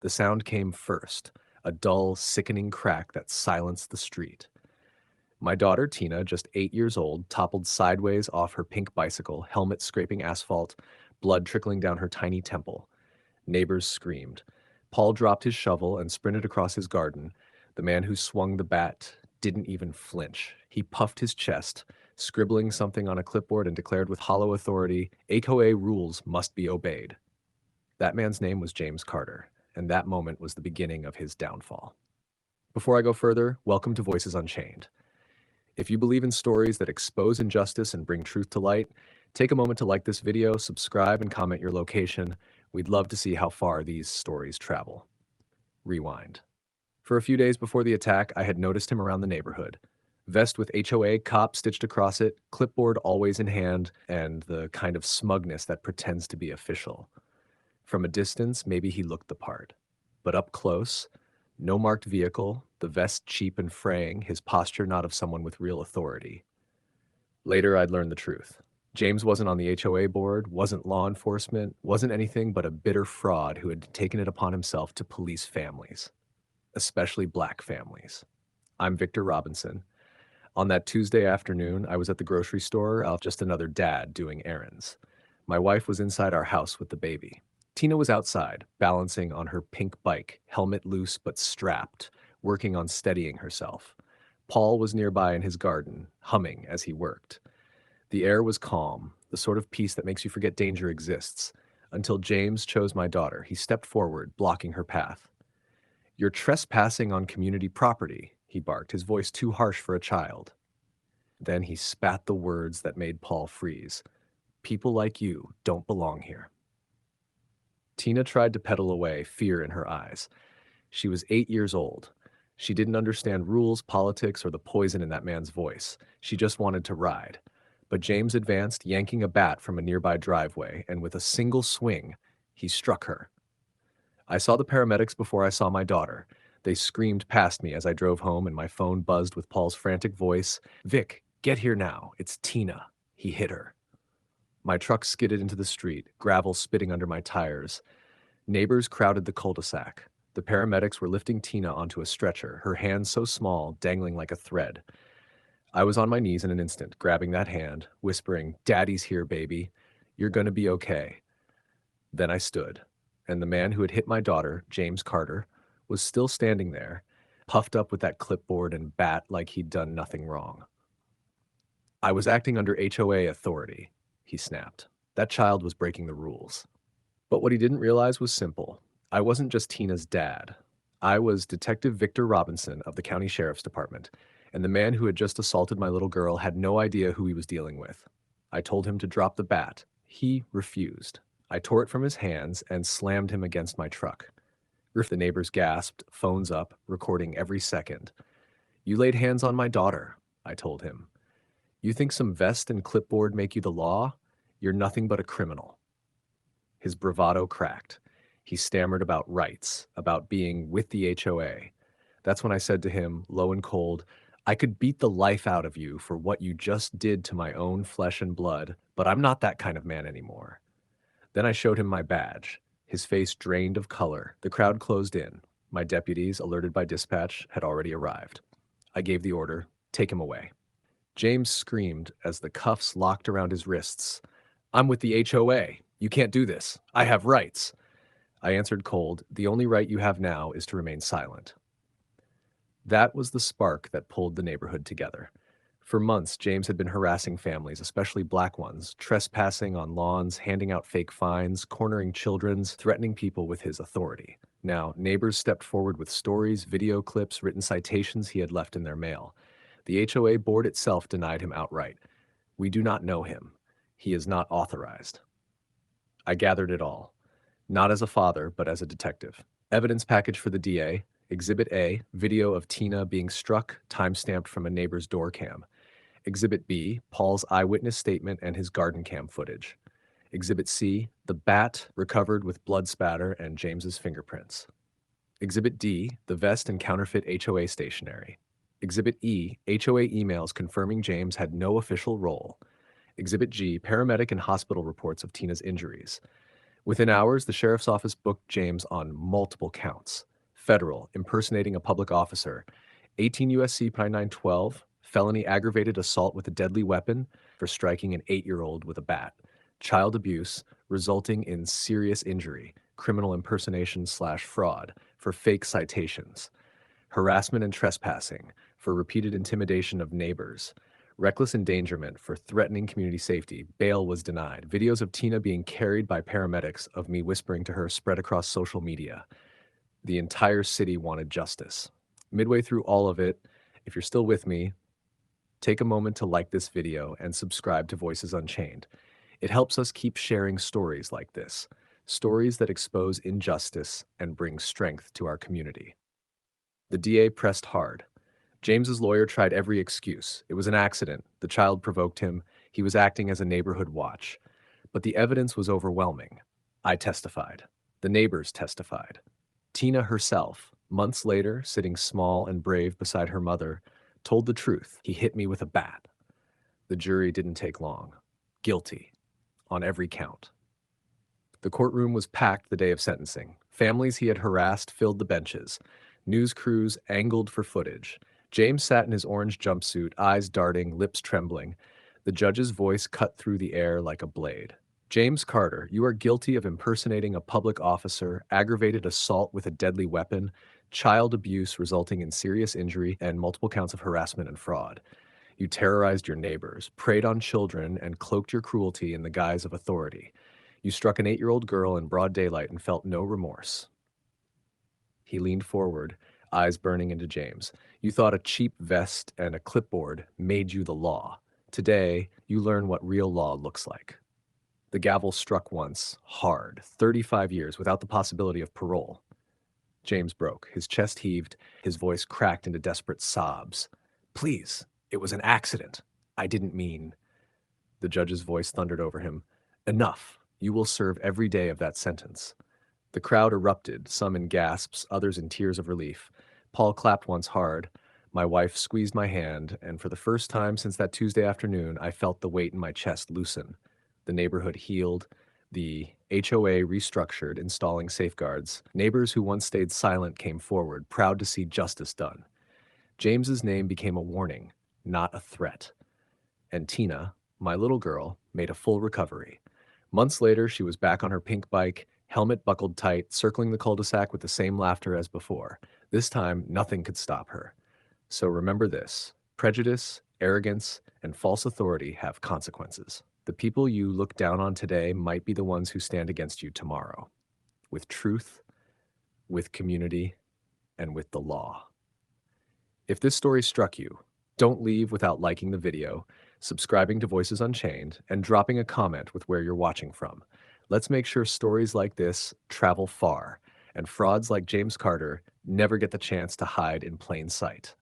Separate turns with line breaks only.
The sound came first, a dull, sickening crack that silenced the street. My daughter, Tina, just 8 years old, toppled sideways off her pink bicycle, helmet scraping asphalt, blood trickling down her tiny temple. Neighbors screamed. Paul dropped his shovel and sprinted across his garden. The man who swung the bat didn't even flinch. He puffed his chest, scribbling something on a clipboard, and declared with hollow authority, HOA rules must be obeyed. That man's name was James Carter, and that moment was the beginning of his downfall. Before I go further, welcome to Voices Unchained. If you believe in stories that expose injustice and bring truth to light, take a moment to like this video, subscribe, and comment your location. We'd love to see how far these stories travel. Rewind. For a few days before the attack, I had noticed him around the neighborhood. Vest with HOA cop stitched across it, clipboard always in hand, and the kind of smugness that pretends to be official. From a distance, maybe he looked the part. But up close, no marked vehicle, the vest cheap and fraying, his posture not of someone with real authority. Later, I'd learned the truth. James wasn't on the HOA board, wasn't law enforcement, wasn't anything but a bitter fraud who had taken it upon himself to police families, especially black families. I'm Victor Robinson. On that Tuesday afternoon, I was at the grocery store, just another dad doing errands. My wife was inside our house with the baby. Tina was outside, balancing on her pink bike, helmet loose but strapped, working on steadying herself. Paul was nearby in his garden, humming as he worked. The air was calm, the sort of peace that makes you forget danger exists, until James chose my daughter. He stepped forward, blocking her path. "You're trespassing on community property," he barked, his voice too harsh for a child. Then he spat the words that made Paul freeze. "People like you don't belong here." Tina tried to pedal away, fear in her eyes. She was 8 years old. She didn't understand rules, politics, or the poison in that man's voice. She just wanted to ride. But James advanced, yanking a bat from a nearby driveway, and with a single swing, he struck her. I saw the paramedics before I saw my daughter. They screamed past me as I drove home, and my phone buzzed with Paul's frantic voice. "Vic, get here now. It's Tina. He hit her." My truck skidded into the street, gravel spitting under my tires. Neighbors crowded the cul-de-sac. The paramedics were lifting Tina onto a stretcher, her hand so small, dangling like a thread. I was on my knees in an instant, grabbing that hand, whispering, "Daddy's here, baby. You're gonna be okay." Then I stood, and the man who had hit my daughter, James Carter, was still standing there, puffed up with that clipboard and bat like he'd done nothing wrong. "I was acting under HOA authority," he snapped. "That child was breaking the rules." But what he didn't realize was simple. I wasn't just Tina's dad. I was Detective Victor Robinson of the County Sheriff's Department, and the man who had just assaulted my little girl had no idea who he was dealing with. I told him to drop the bat. He refused. I tore it from his hands and slammed him against my truck. The neighbors gasped, phones up, recording every second. "You laid hands on my daughter," I told him. "You think some vest and clipboard make you the law? You're nothing but a criminal." His bravado cracked. He stammered about rights, about being with the HOA. That's when I said to him, low and cold, "I could beat the life out of you for what you just did to my own flesh and blood, but I'm not that kind of man anymore." Then I showed him my badge. His face drained of color. The crowd closed in. My deputies, alerted by dispatch, had already arrived. I gave the order, "Take him away." James screamed as the cuffs locked around his wrists. "I'm with the HOA. You can't do this. I have rights." I answered cold, "The only right you have now is to remain silent." That was the spark that pulled the neighborhood together. For months, James had been harassing families, especially black ones, trespassing on lawns, handing out fake fines, cornering children, threatening people with his authority. Now, neighbors stepped forward with stories, video clips, written citations he had left in their mail. The HOA board itself denied him outright. "We do not know him. He is not authorized." I gathered it all, not as a father, but as a detective. Evidence package for the DA, Exhibit A, video of Tina being struck, time-stamped from a neighbor's door cam. Exhibit B, Paul's eyewitness statement and his garden cam footage. Exhibit C, the bat recovered with blood spatter and James's fingerprints. Exhibit D, the vest and counterfeit HOA stationery. Exhibit E, HOA emails confirming James had no official role. Exhibit G, paramedic and hospital reports of Tina's injuries. Within hours, the sheriff's office booked James on multiple counts: federal, impersonating a public officer; 18 USC 912, felony aggravated assault with a deadly weapon for striking an 8-year-old with a bat; child abuse resulting in serious injury, criminal impersonation slash fraud for fake citations; harassment and trespassing for repeated intimidation of neighbors; reckless endangerment for threatening community safety. Bail was denied. Videos of Tina being carried by paramedics, of me whispering to her, spread across social media. The entire city wanted justice. Midway through all of it, if you're still with me, take a moment to like this video and subscribe to Voices Unchained. It helps us keep sharing stories like this, stories that expose injustice and bring strength to our community. The DA pressed hard. James's lawyer tried every excuse. It was an accident. The child provoked him. He was acting as a neighborhood watch. But the evidence was overwhelming. I testified. The neighbors testified. Tina herself, months later, sitting small and brave beside her mother, told the truth. He hit me with a bat. The jury didn't take long. Guilty. On every count. The courtroom was packed the day of sentencing. Families he had harassed filled the benches. News crews angled for footage. James sat in his orange jumpsuit, eyes darting, lips trembling. The judge's voice cut through the air like a blade. James Carter, you are guilty of impersonating a public officer, aggravated assault with a deadly weapon, child abuse resulting in serious injury, and multiple counts of harassment and fraud. You terrorized your neighbors, preyed on children, and cloaked your cruelty in the guise of authority. You struck an 8-year-old girl in broad daylight and felt no remorse. He leaned forward, eyes burning into James. You thought a cheap vest and a clipboard made you the law. Today, you learn what real law looks like. The gavel struck once, hard, 35 years without the possibility of parole. James broke. His chest heaved. His voice cracked into desperate sobs. Please, it was an accident. I didn't mean. The judge's voice thundered over him. Enough. You will serve every day of that sentence. The crowd erupted, some in gasps, others in tears of relief. Paul clapped once hard. My wife squeezed my hand, and for the first time since that Tuesday afternoon, I felt the weight in my chest loosen. The neighborhood healed. The HOA restructured, installing safeguards. Neighbors who once stayed silent came forward, proud to see justice done. James's name became a warning, not a threat. And Tina, my little girl, made a full recovery. Months later, she was back on her pink bike, helmet buckled tight, circling the cul-de-sac with the same laughter as before. This time, nothing could stop her. So remember this: prejudice, arrogance, and false authority have consequences. The people you look down on today might be the ones who stand against you tomorrow, with truth, with community, and with the law. If this story struck you, don't leave without liking the video, subscribing to Voices Unchained, and dropping a comment with where you're watching from. Let's make sure stories like this travel far, and frauds like James Carter never get the chance to hide in plain sight.